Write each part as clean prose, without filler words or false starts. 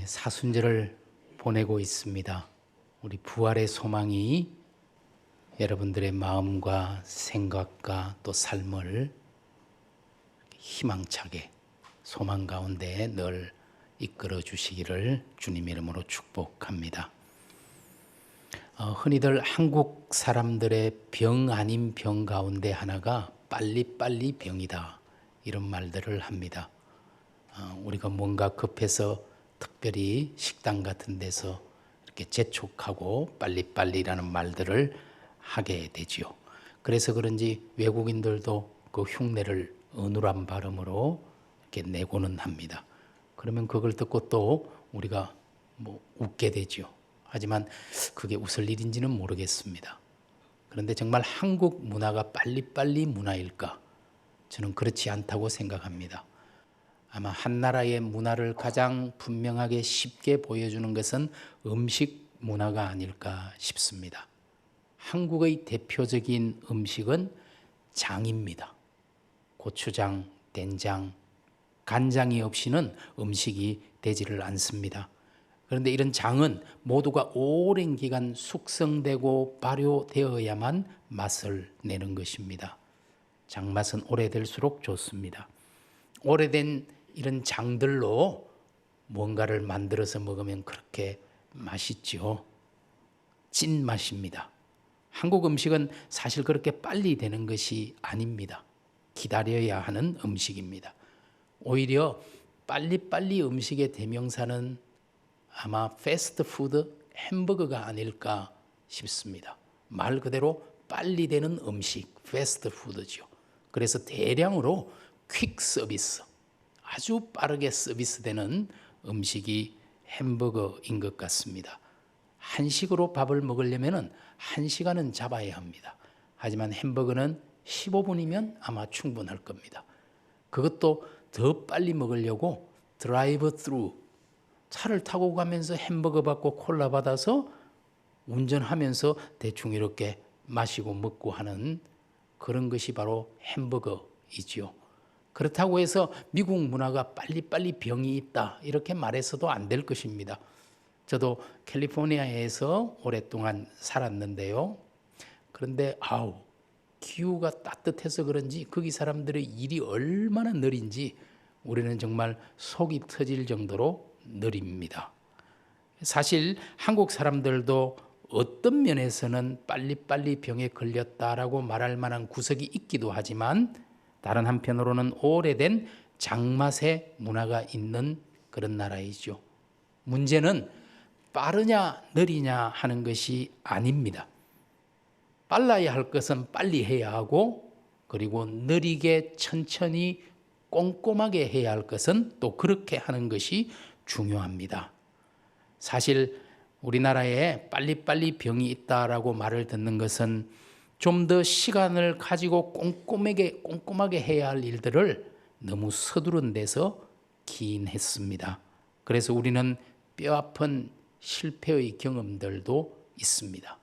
사순절을 보내고 있습니다. 우리 부활의 소망이 여러분들의 마음과 생각과 또 삶을 희망차게 소망 가운데 늘 이끌어 주시기를 주님 이름으로 축복합니다. 흔히들 한국 사람들의 병 아닌 병 가운데 하나가 빨리빨리 병이다, 이런 말들을 합니다. 우리가 뭔가 급해서 특별히 식당 같은 데서 이렇게 재촉하고 빨리빨리라는 말들을 하게 되지요. 그래서 그런지 외국인들도 그 흉내를 어눌한 발음으로 이렇게 내고는 합니다. 그러면 그걸 듣고 또 우리가 웃게 되죠. 하지만 그게 웃을 일인지는 모르겠습니다. 그런데 정말 한국 문화가 빨리빨리 문화일까? 저는 그렇지 않다고 생각합니다. 아마 한 나라의 문화를 가장 분명하게 쉽게 보여주는 것은 음식 문화가 아닐까 싶습니다. 한국의 대표적인 음식은 장입니다. 고추장, 된장, 간장이 없이는 음식이 되지를 않습니다. 그런데 이런 장은 모두가 오랜 기간 숙성되고 발효되어야만 맛을 내는 것입니다. 장맛은 오래될수록 좋습니다. 오래된 이런 장들로 뭔가를 만들어서 먹으면 그렇게 맛있죠. 찐맛입니다. 한국 음식은 사실 그렇게 빨리 되는 것이 아닙니다. 기다려야 하는 음식입니다. 오히려 빨리빨리 음식의 대명사는 아마 패스트푸드 햄버거가 아닐까 싶습니다. 말 그대로 빨리 되는 음식, 패스트푸드죠. 그래서 대량으로 퀵 서비스, 아주 빠르게 서비스되는 음식이 햄버거인 것 같습니다. 한식으로 밥을 먹으려면 1시간은 잡아야 합니다. 하지만 햄버거는 15분이면 아마 충분할 겁니다. 그것도 더 빨리 먹으려고 드라이브 스루, 차를 타고 가면서 햄버거 받고 콜라 받아서 운전하면서 대충 이렇게 마시고 먹고 하는 그런 것이 바로 햄버거이지요. 그렇다고 해서 미국 문화가 빨리빨리 병이 있다, 이렇게 말해서도 안 될 것입니다. 저도 캘리포니아에서 오랫동안 살았는데요. 그런데 기후가 따뜻해서 그런지 거기 사람들의 일이 얼마나 느린지 우리는 정말 속이 터질 정도로 느립니다. 사실 한국 사람들도 어떤 면에서는 빨리빨리 병에 걸렸다라고 말할 만한 구석이 있기도 하지만 다른 한편으로는 오래된 장맛의 문화가 있는 그런 나라이죠. 문제는 빠르냐 느리냐 하는 것이 아닙니다. 빨라야 할 것은 빨리 해야 하고, 그리고 느리게 천천히 꼼꼼하게 해야 할 것은 또 그렇게 하는 것이 중요합니다. 사실 우리나라에 빨리빨리 병이 있다라고 말을 듣는 것은 좀 더 시간을 가지고 꼼꼼하게 해야 할 일들을 너무 서두른 데서 기인했습니다. 그래서 우리는 뼈아픈 실패의 경험들도 있습니다.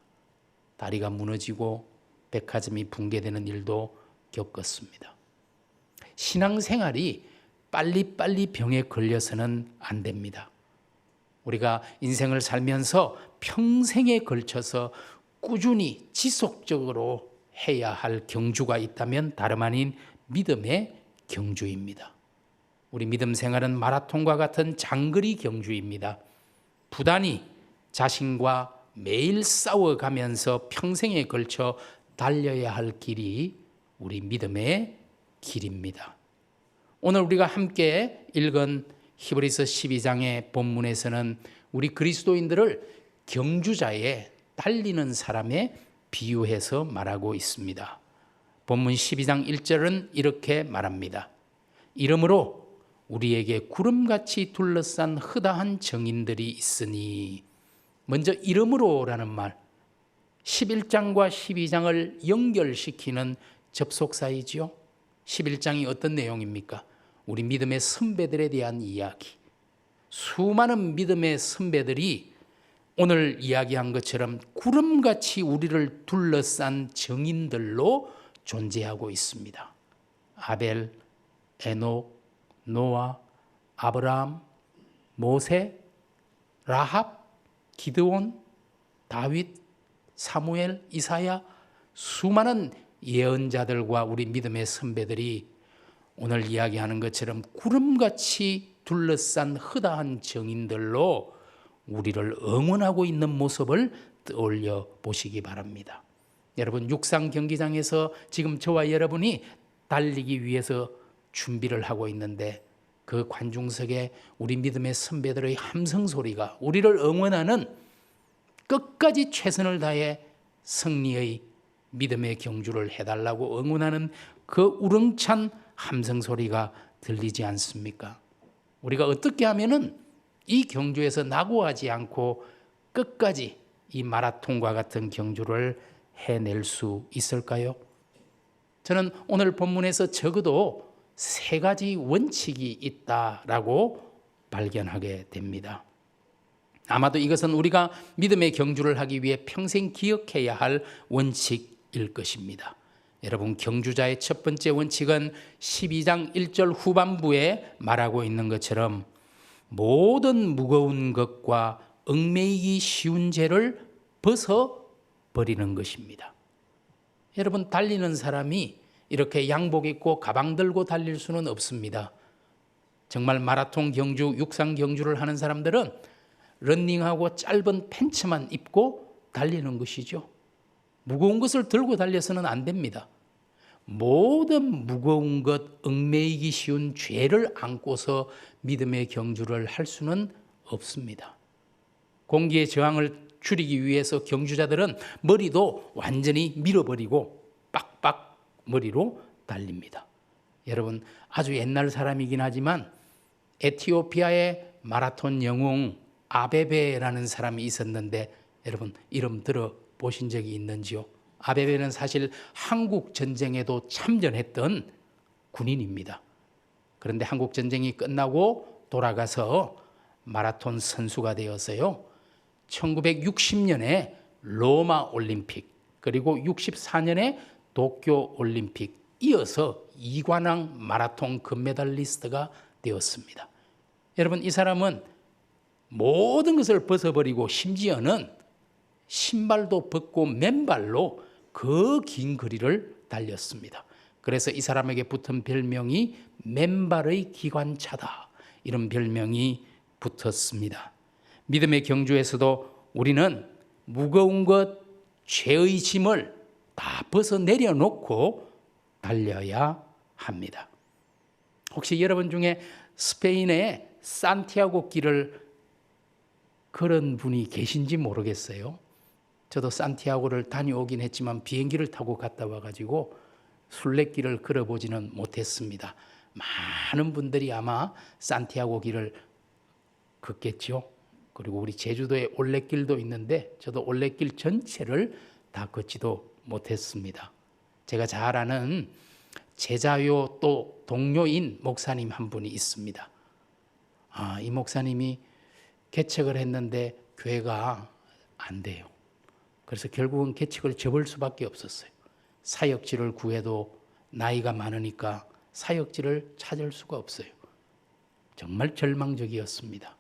다리가 무너지고 백화점이 붕괴되는 일도 겪었습니다. 신앙생활이 빨리빨리 병에 걸려서는 안 됩니다. 우리가 인생을 살면서 평생에 걸쳐서 꾸준히 지속적으로 해야 할 경주가 있다면 다름 아닌 믿음의 경주입니다. 우리 믿음 생활은 마라톤과 같은 장거리 경주입니다. 부단히 자신과 매일 싸워가면서 평생에 걸쳐 달려야 할 길이 우리 믿음의 길입니다. 오늘 우리가 함께 읽은 히브리서 12장의 본문에서는 우리 그리스도인들을 경주자에 달리는 사람에 비유해서 말하고 있습니다. 본문 12장 1절은 이렇게 말합니다. 이러므로 우리에게 구름같이 둘러싼 허다한 정인들이 있으니, 먼저 이러므로라는 말, 11장과 12장을 연결시키는 접속사이지요. 11장이 어떤 내용입니까? 우리 믿음의 선배들에 대한 이야기. 수많은 믿음의 선배들이 오늘 이야기한 것처럼 구름같이 우리를 둘러싼 정인들로 존재하고 있습니다. 아벨, 에녹, 노아, 아브라함, 모세, 라합, 기드온, 다윗, 사무엘, 이사야, 수많은 예언자들과 우리 믿음의 선배들이 오늘 이야기하는 것처럼 구름같이 둘러싼 허다한 정인들로 우리를 응원하고 있는 모습을 떠올려 보시기 바랍니다. 여러분, 육상 경기장에서 지금 저와 여러분이 달리기 위해서 준비를 하고 있는데 그 관중석에 우리 믿음의 선배들의 함성 소리가 우리를 응원하는, 끝까지 최선을 다해 승리의 믿음의 경주를 해달라고 응원하는 그 우렁찬 함성 소리가 들리지 않습니까? 우리가 어떻게 하면은 이 경주에서 낙오하지 않고 끝까지 이 마라톤과 같은 경주를 해낼 수 있을까요? 저는 오늘 본문에서 적어도 3가지 원칙이 있다라고 발견하게 됩니다. 아마도 이것은 우리가 믿음의 경주를 하기 위해 평생 기억해야 할 원칙일 것입니다. 여러분, 경주자의 첫 번째 원칙은 12장 1절 후반부에 말하고 있는 것처럼 모든 무거운 것과 얽매이기 쉬운 죄를 벗어버리는 것입니다. 여러분, 달리는 사람이 이렇게 양복 입고 가방 들고 달릴 수는 없습니다. 정말 마라톤 경주, 육상 경주를 하는 사람들은 러닝하고 짧은 팬츠만 입고 달리는 것이죠. 무거운 것을 들고 달려서는 안 됩니다. 모든 무거운 것, 얽매이기 쉬운 죄를 안고서 믿음의 경주를 할 수는 없습니다. 공기의 저항을 줄이기 위해서 경주자들은 머리도 완전히 밀어버리고 빡빡 머리로 달립니다. 여러분, 아주 옛날 사람이긴 하지만 에티오피아의 마라톤 영웅 아베베라는 사람이 있었는데 여러분, 이름 들어보신 적이 있는지요? 아베베는 사실 한국 전쟁에도 참전했던 군인입니다. 그런데 한국 전쟁이 끝나고 돌아가서 마라톤 선수가 되었어요. 1960년에 로마 올림픽, 그리고 64년에 도쿄 올림픽, 이어서 2관왕 마라톤 금메달리스트가 되었습니다. 여러분, 이 사람은 모든 것을 벗어버리고 심지어는 신발도 벗고 맨발로 그 긴 거리를 달렸습니다. 그래서 이 사람에게 붙은 별명이 맨발의 기관차다, 이런 별명이 붙었습니다. 믿음의 경주에서도 우리는 무거운 것, 죄의 짐을 다 벗어 내려놓고 달려야 합니다. 혹시 여러분 중에 스페인의 산티아고 길을 걸은 분이 계신지 모르겠어요. 저도 산티아고를 다녀오긴 했지만 비행기를 타고 갔다 와가지고 순례길을 걸어보지는 못했습니다. 많은 분들이 아마 산티아고 길을 걷겠죠. 그리고 우리 제주도에 올레길도 있는데 저도 올레길 전체를 다 걷지도 못했습니다. 제가 잘 아는 제자요 또 동료인 목사님 한 분이 있습니다. 이 목사님이 개척을 했는데 교회가 안 돼요. 그래서 결국은 개척을 접을 수밖에 없었어요. 사역지를 구해도 나이가 많으니까 사역지를 찾을 수가 없어요. 정말 절망적이었습니다.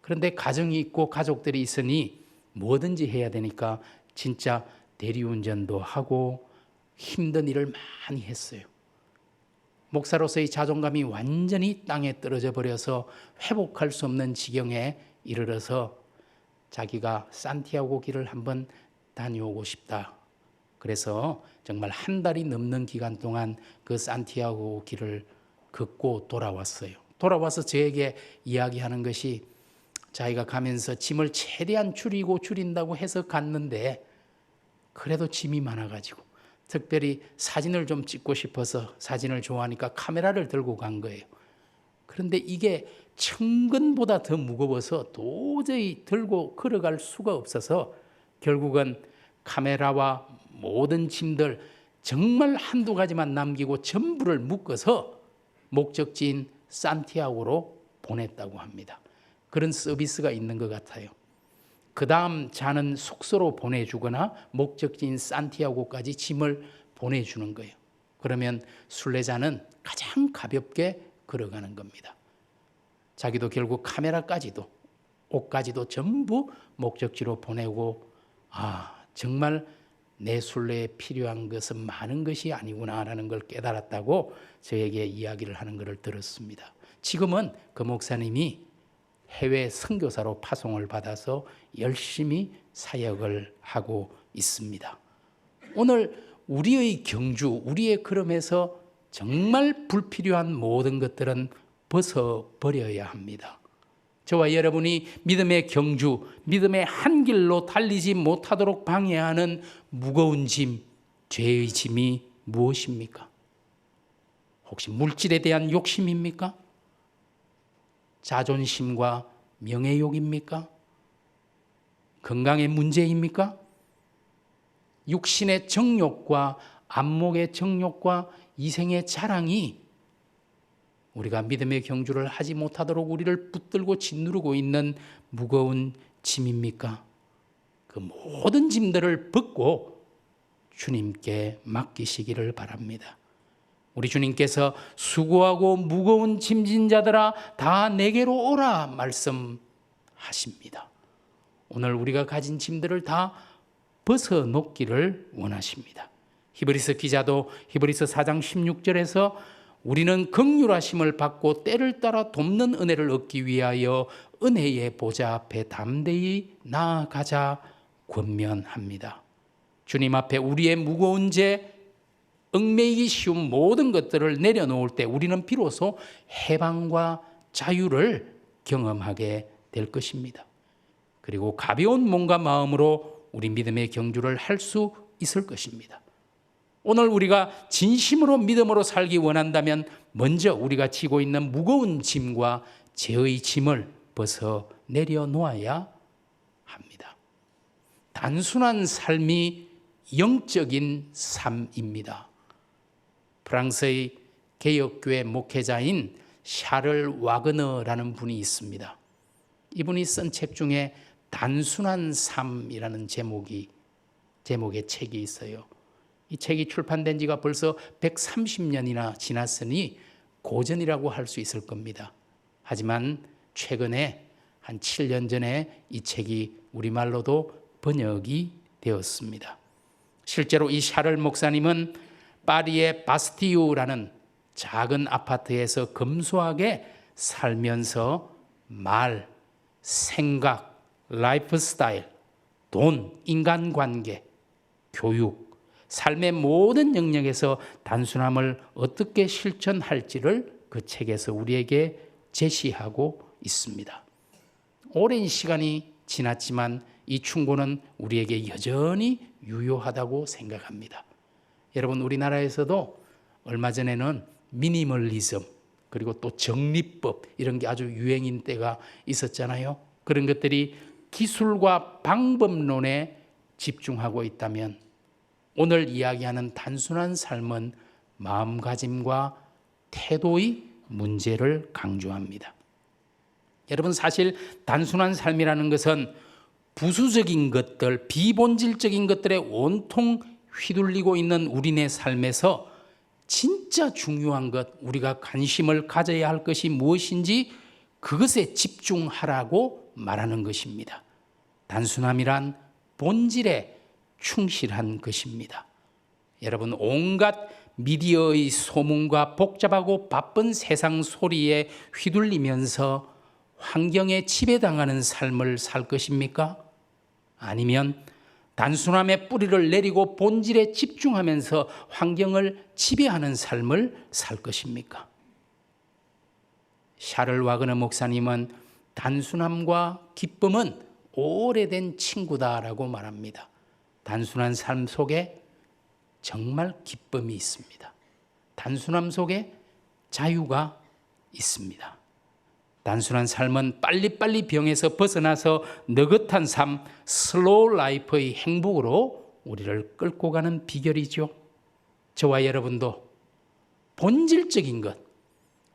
그런데 가정이 있고 가족들이 있으니 뭐든지 해야 되니까 진짜 대리운전도 하고 힘든 일을 많이 했어요. 목사로서의 자존감이 완전히 땅에 떨어져 버려서 회복할 수 없는 지경에 이르러서 자기가 산티아고 길을 한번 다녀오고 싶다. 그래서 정말 한 달이 넘는 기간 동안 그 산티아고 길을 걷고 돌아왔어요. 돌아와서 저에게 이야기하는 것이, 자기가 가면서 짐을 최대한 줄인다고 해서 갔는데 그래도 짐이 많아가지고 특별히 사진을 좀 찍고 싶어서, 사진을 좋아하니까 카메라를 들고 간 거예요. 그런데 이게 천근보다 더 무거워서 도저히 들고 걸어갈 수가 없어서 결국은 카메라와 모든 짐들 정말 한두 가지만 남기고 전부를 묶어서 목적지인 산티아고로 보냈다고 합니다. 그런 서비스가 있는 것 같아요. 그 다음 자는 숙소로 보내주거나 목적지인 산티아고까지 짐을 보내주는 거예요. 그러면 순례자는 가장 가볍게 걸어가는 겁니다. 자기도 결국 카메라까지도 옷까지도 전부 목적지로 보내고 정말 내 순례에 필요한 것은 많은 것이 아니구나라는 걸 깨달았다고 저에게 이야기를 하는 것을 들었습니다. 지금은 그 목사님이 해외 선교사로 파송을 받아서 열심히 사역을 하고 있습니다. 오늘 우리의 경주, 우리의 걸음에서 정말 불필요한 모든 것들은 벗어버려야 합니다. 저와 여러분이 믿음의 경주, 믿음의 한 길로 달리지 못하도록 방해하는 무거운 짐, 죄의 짐이 무엇입니까? 혹시 물질에 대한 욕심입니까? 자존심과 명예욕입니까? 건강의 문제입니까? 육신의 정욕과 안목의 정욕과 이생의 자랑이 우리가 믿음의 경주를 하지 못하도록 우리를 붙들고 짓누르고 있는 무거운 짐입니까? 그 모든 짐들을 벗고 주님께 맡기시기를 바랍니다. 우리 주님께서 수고하고 무거운 짐진 자들아 다 내게로 오라 말씀하십니다. 오늘 우리가 가진 짐들을 다 벗어놓기를 원하십니다. 히브리서 기자도 히브리서 4장 16절에서 우리는 긍휼하심을 받고 때를 따라 돕는 은혜를 얻기 위하여 은혜의 보좌 앞에 담대히 나아가자 권면합니다. 주님 앞에 우리의 무거운 죄, 얽매이기 쉬운 모든 것들을 내려놓을 때 우리는 비로소 해방과 자유를 경험하게 될 것입니다. 그리고 가벼운 몸과 마음으로 우리 믿음의 경주를 할 수 있을 것입니다. 오늘 우리가 진심으로 믿음으로 살기 원한다면 먼저 우리가 지고 있는 무거운 짐과 죄의 짐을 벗어 내려놓아야 합니다. 단순한 삶이 영적인 삶입니다. 프랑스의 개혁교회 목회자인 샤를 와그너라는 분이 있습니다. 이분이 쓴 책 중에 단순한 삶이라는 제목의 책이 있어요. 이 책이 출판된 지가 벌써 130년이나 지났으니 고전이라고 할 수 있을 겁니다. 하지만 최근에 한 7년 전에 이 책이 우리말로도 번역이 되었습니다. 실제로 이 샤를 목사님은 파리의 바스티유라는 작은 아파트에서 검소하게 살면서 말, 생각, 라이프 스타일, 돈, 인간관계, 교육, 삶의 모든 영역에서 단순함을 어떻게 실천할지를 그 책에서 우리에게 제시하고 있습니다. 오랜 시간이 지났지만 이 충고는 우리에게 여전히 유효하다고 생각합니다. 여러분, 우리나라에서도 얼마 전에는 미니멀리즘 그리고 또 정리법 이런 게 아주 유행인 때가 있었잖아요. 그런 것들이 기술과 방법론에 집중하고 있다면 오늘 이야기하는 단순한 삶은 마음가짐과 태도의 문제를 강조합니다. 여러분, 사실 단순한 삶이라는 것은 부수적인 것들, 비본질적인 것들에 온통 휘둘리고 있는 우리네 삶에서 진짜 중요한 것, 우리가 관심을 가져야 할 것이 무엇인지 그것에 집중하라고 말하는 것입니다. 단순함이란 본질에 충실한 것입니다. 여러분, 온갖 미디어의 소문과 복잡하고 바쁜 세상 소리에 휘둘리면서 환경에 지배당하는 삶을 살 것입니까? 아니면 단순함의 뿌리를 내리고 본질에 집중하면서 환경을 지배하는 삶을 살 것입니까? 샤를 와그너 목사님은 단순함과 기쁨은 오래된 친구다라고 말합니다. 단순한 삶 속에 정말 기쁨이 있습니다. 단순함 속에 자유가 있습니다. 단순한 삶은 빨리빨리 병에서 벗어나서 느긋한 삶, 슬로우 라이프의 행복으로 우리를 끌고 가는 비결이죠. 저와 여러분도 본질적인 것,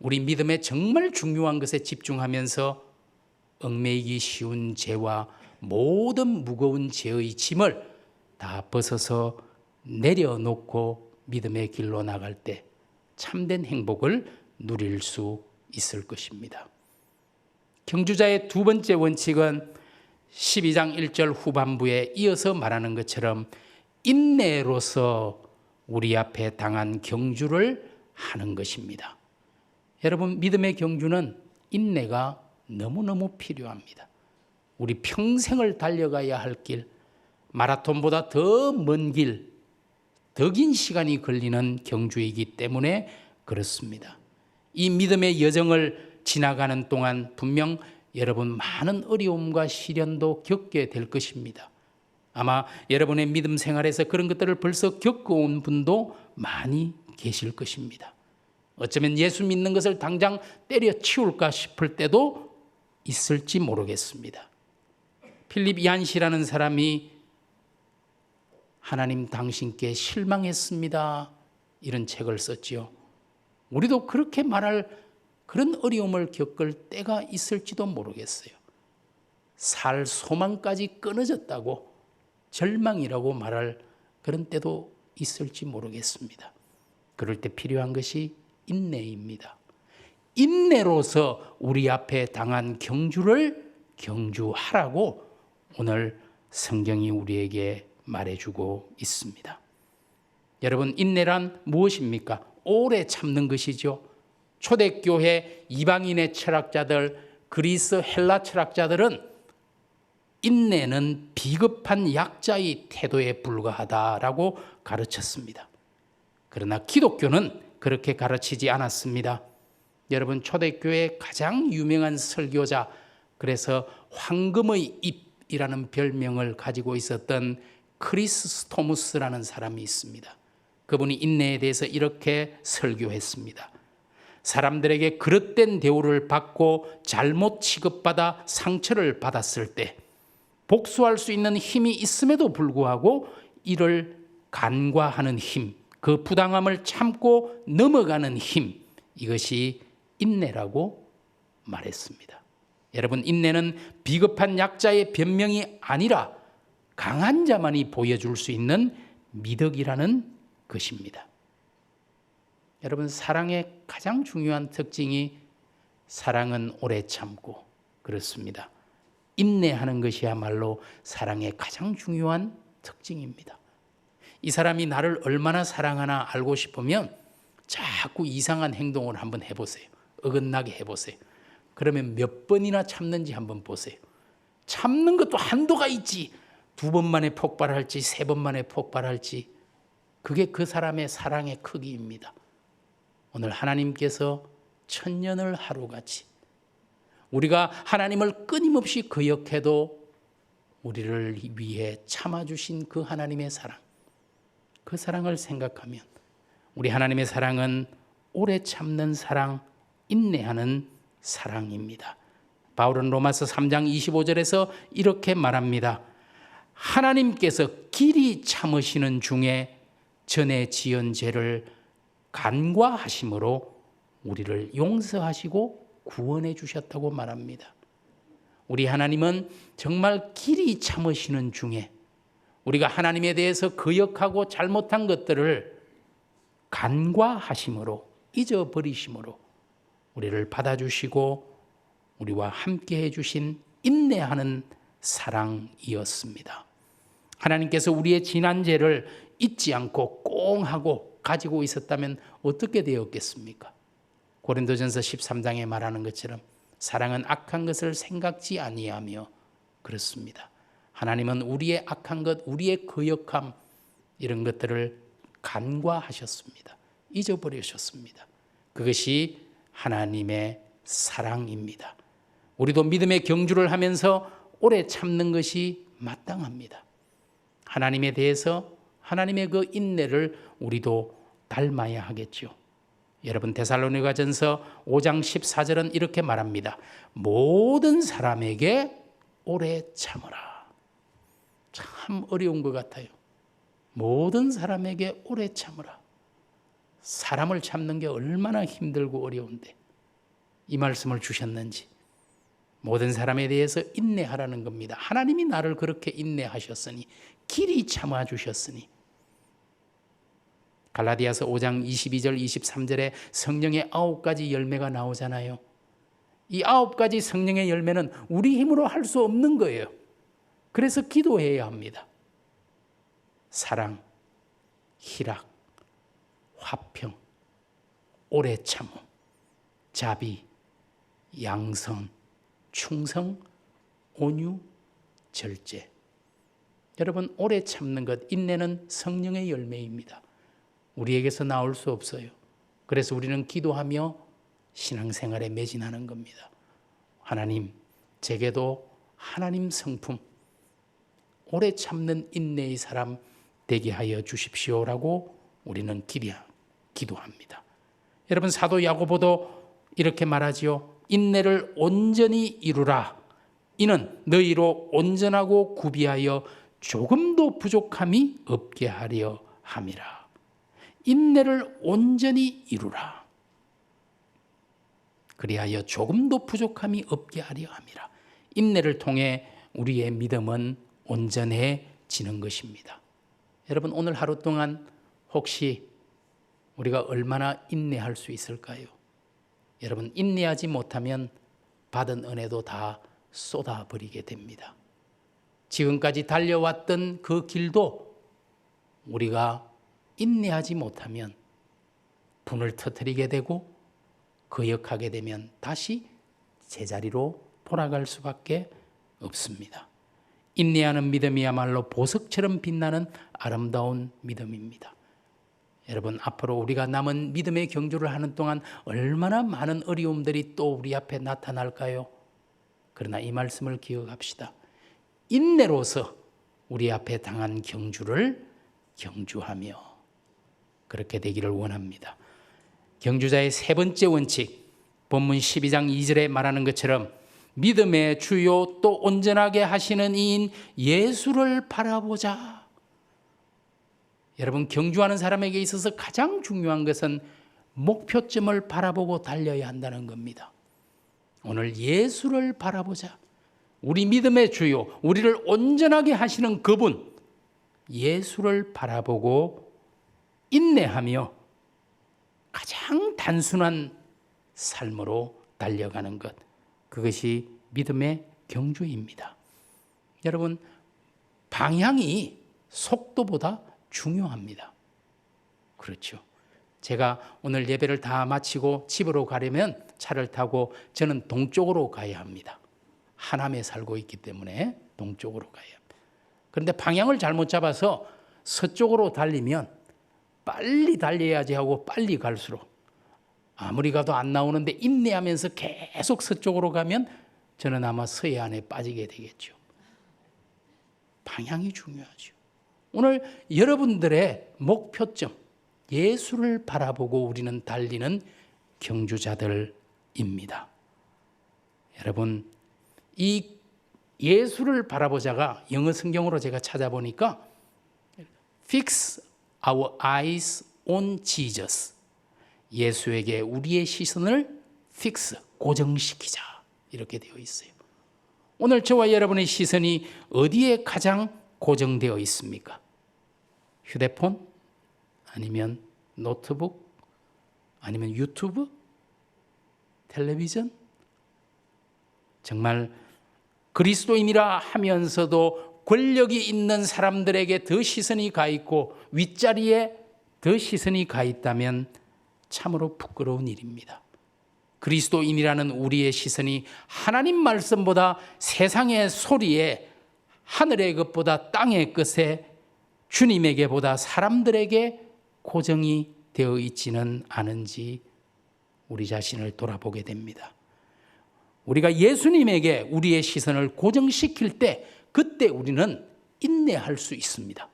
우리 믿음에 정말 중요한 것에 집중하면서 얽매이기 쉬운 죄와 모든 무거운 죄의 짐을 다 벗어서 내려놓고 믿음의 길로 나갈 때 참된 행복을 누릴 수 있을 것입니다. 경주자의 두 번째 원칙은 12장 1절 후반부에 이어서 말하는 것처럼 인내로서 우리 앞에 당한 경주를 하는 것입니다. 여러분, 믿음의 경주는 인내가 너무너무 필요합니다. 우리 평생을 달려가야 할 길, 마라톤보다 더 먼 길, 더 긴 시간이 걸리는 경주이기 때문에 그렇습니다. 이 믿음의 여정을 지나가는 동안 분명 여러분 많은 어려움과 시련도 겪게 될 것입니다. 아마 여러분의 믿음 생활에서 그런 것들을 벌써 겪어온 분도 많이 계실 것입니다. 어쩌면 예수 믿는 것을 당장 때려치울까 싶을 때도 있을지 모르겠습니다. 필립 얀시라는 사람이 하나님 당신께 실망했습니다, 이런 책을 썼지요. 우리도 그렇게 말할 그런 어려움을 겪을 때가 있을지도 모르겠어요. 살 소망까지 끊어졌다고, 절망이라고 말할 그런 때도 있을지 모르겠습니다. 그럴 때 필요한 것이 인내입니다. 인내로서 우리 앞에 당한 경주를 경주하라고 오늘 성경이 우리에게 말해주고 있습니다. 여러분, 인내란 무엇입니까? 오래 참는 것이죠. 초대교회 이방인의 철학자들, 그리스 헬라 철학자들은 인내는 비겁한 약자의 태도에 불과하다라고 가르쳤습니다. 그러나 기독교는 그렇게 가르치지 않았습니다. 여러분, 초대교회 가장 유명한 설교자, 그래서 황금의 입이라는 별명을 가지고 있었던 크리스토무스라는 사람이 있습니다. 그분이 인내에 대해서 이렇게 설교했습니다. 사람들에게 그릇된 대우를 받고 잘못 취급받아 상처를 받았을 때 복수할 수 있는 힘이 있음에도 불구하고 이를 간과하는 힘, 그 부당함을 참고 넘어가는 힘, 이것이 인내라고 말했습니다. 여러분, 인내는 비겁한 약자의 변명이 아니라 강한 자만이 보여줄 수 있는 미덕이라는 것입니다. 여러분, 사랑의 가장 중요한 특징이 사랑은 오래 참고, 그렇습니다. 인내하는 것이야말로 사랑의 가장 중요한 특징입니다. 이 사람이 나를 얼마나 사랑하나 알고 싶으면 자꾸 이상한 행동을 한번 해보세요. 어긋나게 해보세요. 그러면 몇 번이나 참는지 한번 보세요. 참는 것도 한도가 있지. 2번 만에 폭발할지 3번 만에 폭발할지, 그게 그 사람의 사랑의 크기입니다. 오늘 하나님께서 천년을 하루같이 우리가 하나님을 끊임없이 거역해도 우리를 위해 참아주신 그 하나님의 사랑, 그 사랑을 생각하면 우리 하나님의 사랑은 오래 참는 사랑, 인내하는 사랑입니다. 바울은 로마서 3장 25절에서 이렇게 말합니다. 하나님께서 길이 참으시는 중에 전에 지은 죄를 간과하심으로 우리를 용서하시고 구원해 주셨다고 말합니다. 우리 하나님은 정말 길이 참으시는 중에 우리가 하나님에 대해서 거역하고 잘못한 것들을 간과하심으로, 잊어버리심으로 우리를 받아주시고 우리와 함께 해주신 인내하는 사랑이었습니다. 하나님께서 우리의 지난 죄를 잊지 않고 꽁 하고 가지고 있었다면 어떻게 되었겠습니까? 고린도전서 13장에 말하는 것처럼 사랑은 악한 것을 생각지 아니하며, 그렇습니다. 하나님은 우리의 악한 것, 우리의 거역함, 이런 것들을 간과하셨습니다. 잊어버리셨습니다. 그것이 하나님의 사랑입니다. 우리도 믿음의 경주를 하면서 오래 참는 것이 마땅합니다. 하나님에 대해서 하나님의 그 인내를 우리도 닮아야 하겠죠. 여러분, 데살로니가전서 5장 14절은 이렇게 말합니다. 모든 사람에게 오래 참으라. 참 어려운 것 같아요. 모든 사람에게 오래 참으라. 사람을 참는 게 얼마나 힘들고 어려운데 이 말씀을 주셨는지. 모든 사람에 대해서 인내하라는 겁니다. 하나님이 나를 그렇게 인내하셨으니, 길이 참아주셨으니. 갈라디아서 5장 22절 23절에 성령의 9가지 열매가 나오잖아요. 이 9가지 성령의 열매는 우리 힘으로 할 수 없는 거예요. 그래서 기도해야 합니다. 사랑, 희락, 화평, 오래 참음, 자비, 양성, 충성, 온유, 절제. 여러분, 오래 참는 것, 인내는 성령의 열매입니다. 우리에게서 나올 수 없어요. 그래서 우리는 기도하며 신앙생활에 매진하는 겁니다. 하나님, 제게도 하나님 성품, 오래 참는 인내의 사람 되게 하여 주십시오라고 우리는 기도합니다. 여러분, 사도 야고보도 이렇게 말하지요. 인내를 온전히 이루라. 이는 너희로 온전하고 구비하여 조금도 부족함이 없게 하려 함이라. 인내를 온전히 이루라. 그리하여 조금도 부족함이 없게 하려 함이라. 인내를 통해 우리의 믿음은 온전해지는 것입니다. 여러분, 오늘 하루 동안 혹시 우리가 얼마나 인내할 수 있을까요? 여러분, 인내하지 못하면 받은 은혜도 다 쏟아버리게 됩니다. 지금까지 달려왔던 그 길도 우리가 인내하지 못하면 분을 터뜨리게 되고 거역하게 되면 다시 제자리로 돌아갈 수밖에 없습니다. 인내하는 믿음이야말로 보석처럼 빛나는 아름다운 믿음입니다. 여러분, 앞으로 우리가 남은 믿음의 경주를 하는 동안 얼마나 많은 어려움들이 또 우리 앞에 나타날까요? 그러나 이 말씀을 기억합시다. 인내로서 우리 앞에 당한 경주를 경주하며 그렇게 되기를 원합니다. 경주자의 세 번째 원칙, 본문 12장 2절에 말하는 것처럼 믿음의 주요 또 온전하게 하시는 이인 예수를 바라보자. 여러분, 경주하는 사람에게 있어서 가장 중요한 것은 목표점을 바라보고 달려야 한다는 겁니다. 오늘 예수를 바라보자. 우리 믿음의 주요, 우리를 온전하게 하시는 그분 예수를 바라보고 인내하며 가장 단순한 삶으로 달려가는 것, 그것이 믿음의 경주입니다. 여러분, 방향이 속도보다 중요합니다. 그렇죠. 제가 오늘 예배를 다 마치고 집으로 가려면 차를 타고 저는 동쪽으로 가야 합니다. 하남에 살고 있기 때문에 동쪽으로 가야 합니다. 그런데 방향을 잘못 잡아서 서쪽으로 달리면 빨리 달려야지 하고 빨리 갈수록 아무리 가도 안 나오는데 인내하면서 계속 서쪽으로 가면 저는 아마 서해안에 빠지게 되겠죠. 방향이 중요하죠. 오늘 여러분들의 목표점, 예수를 바라보고 우리는 달리는 경주자들입니다. 여러분, 이 예수를 바라보자가 영어 성경으로 제가 찾아보니까 Fix our eyes on Jesus. 예수에게 우리의 시선을 fix, 고정시키자. 이렇게 되어 있어요. 오늘 저와 여러분의 시선이 어디에 가장 고정되어 있습니까? 휴대폰? 아니면 노트북? 아니면 유튜브? 텔레비전? 정말 그리스도인이라 하면서도 권력이 있는 사람들에게 더 시선이 가 있고 윗자리에 더 시선이 가 있다면 참으로 부끄러운 일입니다. 그리스도인이라는 우리의 시선이 하나님 말씀보다 세상의 소리에, 하늘의 것보다 땅의 것에, 주님에게 보다 사람들에게 고정이 되어 있지는 않은지 우리 자신을 돌아보게 됩니다. 우리가 예수님에게 우리의 시선을 고정시킬 때 그때 우리는 인내할 수 있습니다.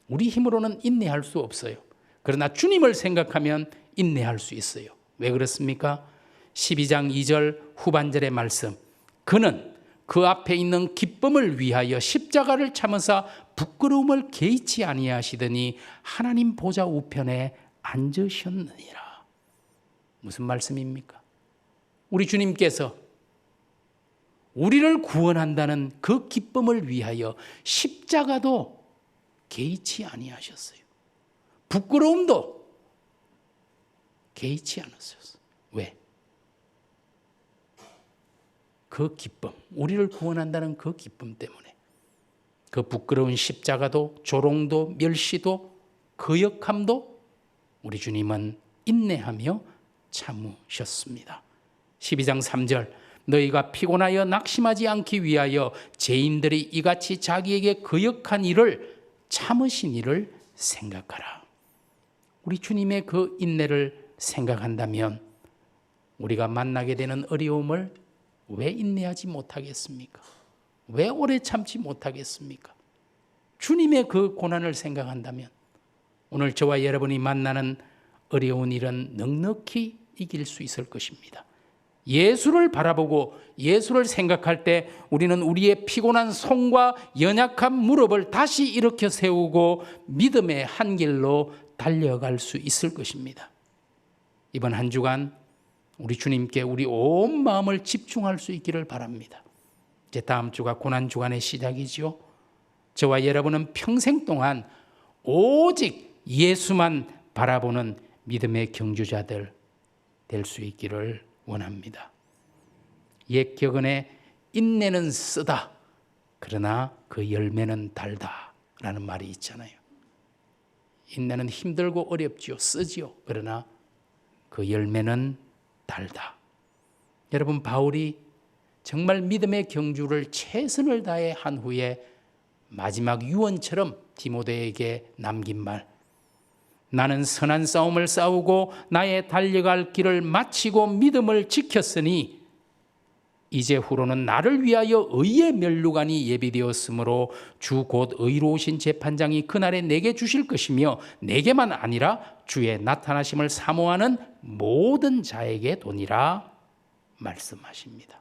우리 힘으로는 인내할 수 없어요. 그러나 주님을 생각하면 인내할 수 있어요. 왜 그렇습니까? 12장 2절 후반절의 말씀. 그는 그 앞에 있는 기쁨을 위하여 십자가를 참으사 부끄러움을 개의치 아니하시더니 하나님 보좌 우편에 앉으셨느니라. 무슨 말씀입니까? 우리 주님께서 우리를 구원한다는 그 기쁨을 위하여 십자가도 개의치 아니하셨어요. 부끄러움도 개의치 않으셨어요. 왜? 그 기쁨, 우리를 구원한다는 그 기쁨 때문에 그 부끄러운 십자가도 조롱도 멸시도 거역함도 우리 주님은 인내하며 참으셨습니다. 12장 3절 너희가 피곤하여 낙심하지 않기 위하여 죄인들이 이같이 자기에게 거역한 일을 참으신 일을 생각하라. 우리 주님의 그 인내를 생각한다면 우리가 만나게 되는 어려움을 왜 인내하지 못하겠습니까? 왜 오래 참지 못하겠습니까? 주님의 그 고난을 생각한다면 오늘 저와 여러분이 만나는 어려운 일은 넉넉히 이길 수 있을 것입니다. 예수를 바라보고 예수를 생각할 때 우리는 우리의 피곤한 손과 연약한 무릎을 다시 일으켜 세우고 믿음의 한 길로 달려갈 수 있을 것입니다. 이번 한 주간 우리 주님께 우리 온 마음을 집중할 수 있기를 바랍니다. 이제 다음 주가 고난 주간의 시작이지요. 저와 여러분은 평생 동안 오직 예수만 바라보는 믿음의 경주자들 될 수 있기를 원합니다. 옛 격언에 인내는 쓰다 그러나 그 열매는 달다 라는 말이 있잖아요. 인내는 힘들고 어렵지요. 쓰지요. 그러나 그 열매는 달다. 여러분 바울이 정말 믿음의 경주를 최선을 다해 한 후에 마지막 유언처럼 디모데에게 남긴 말, 나는 선한 싸움을 싸우고 나의 달려갈 길을 마치고 믿음을 지켰으니 이제 후로는 나를 위하여 의의 면류관이 예비되었으므로 주 곧 의로우신 재판장이 그날에 내게 주실 것이며 내게만 아니라 주의 나타나심을 사모하는 모든 자에게 도니라 말씀하십니다.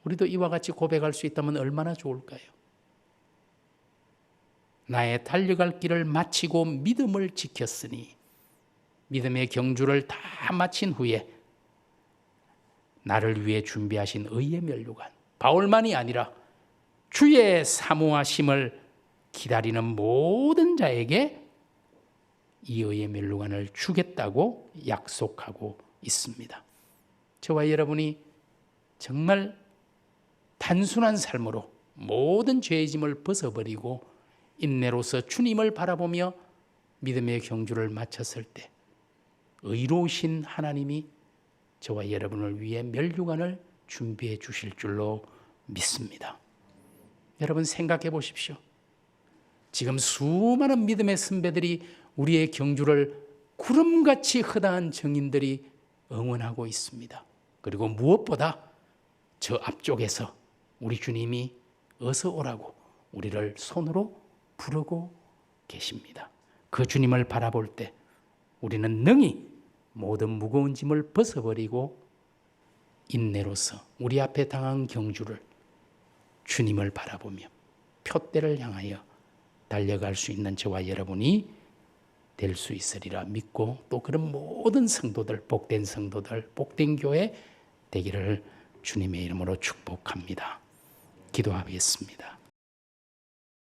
우리도 이와 같이 고백할 수 있다면 얼마나 좋을까요? 나의 달려갈 길을 마치고 믿음을 지켰으니 믿음의 경주를 다 마친 후에 나를 위해 준비하신 의의 면류관, 바울만이 아니라 주의 사모하심을 기다리는 모든 자에게 이 의의 면류관을 주겠다고 약속하고 있습니다. 저와 여러분이 정말 단순한 삶으로 모든 죄의 짐을 벗어버리고 인내로서 주님을 바라보며 믿음의 경주를 마쳤을 때 의로우신 하나님이 저와 여러분을 위해 면류관을 준비해 주실 줄로 믿습니다. 여러분 생각해 보십시오. 지금 수많은 믿음의 선배들이 우리의 경주를 구름같이 허다한 증인들이 응원하고 있습니다. 그리고 무엇보다 저 앞쪽에서 우리 주님이 어서 오라고 우리를 손으로 부르고 계십니다. 그 주님을 바라볼 때 우리는 능히 모든 무거운 짐을 벗어버리고 인내로서 우리 앞에 당한 경주를 주님을 바라보며 표대를 향하여 달려갈 수 있는 저와 여러분이 될 수 있으리라 믿고 또 그런 모든 성도들, 복된 성도들, 복된 교회 되기를 주님의 이름으로 축복합니다. 기도하겠습니다.